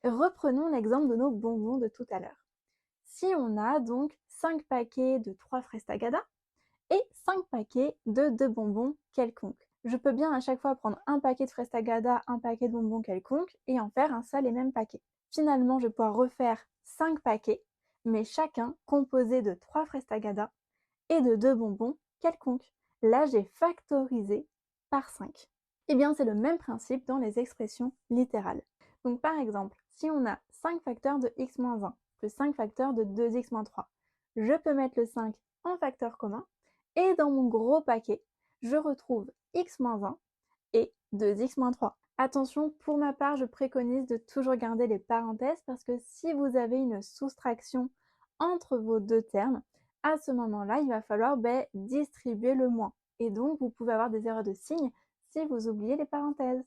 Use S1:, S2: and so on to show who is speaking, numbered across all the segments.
S1: Reprenons l'exemple de nos bonbons de tout à l'heure. Si on a donc 5 paquets de 3 fraises Tagada et 5 paquets de 2 bonbons quelconques. Je peux bien à chaque fois prendre un paquet de fraises Tagada, un paquet de bonbons quelconques et en faire un seul et même paquet. Finalement, je vais pouvoir refaire 5 paquets, mais chacun composé de 3 fraises Tagada et de 2 bonbons quelconques. Là, j'ai factorisé par 5. Eh bien, c'est le même principe dans les expressions littérales. Donc par exemple, si on a 5 facteurs de x-1 plus 5 facteurs de 2x-3, je peux mettre le 5 en facteur commun et dans mon gros paquet, je retrouve x-1 et 2x-3. Attention, pour ma part, je préconise de toujours garder les parenthèses parce que si vous avez une soustraction entre vos deux termes, à ce moment-là, il va falloir distribuer le moins. Et donc, vous pouvez avoir des erreurs de signes si vous oubliez les parenthèses.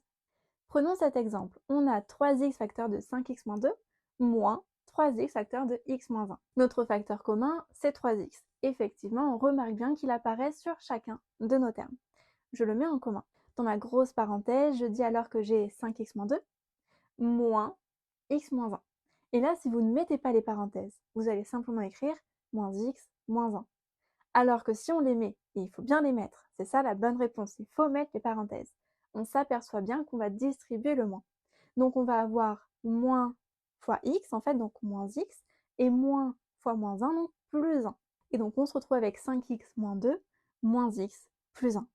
S1: Prenons cet exemple. On a 3x facteur de 5x-2 moins 3x facteur de x-1. Notre facteur commun, c'est 3x. Effectivement, on remarque bien qu'il apparaît sur chacun de nos termes. Je le mets en commun. Dans ma grosse parenthèse, je dis alors que j'ai 5x-2 moins x-1. Et là, si vous ne mettez pas les parenthèses, vous allez simplement écrire moins x moins 1. Alors que si on les met, et il faut bien les mettre, c'est ça la bonne réponse, il faut mettre les parenthèses, on s'aperçoit bien qu'on va distribuer le moins. Donc on va avoir moins fois x, en fait, donc moins x, et moins fois moins 1, donc plus 1. Et donc on se retrouve avec 5x moins 2, moins x plus 1.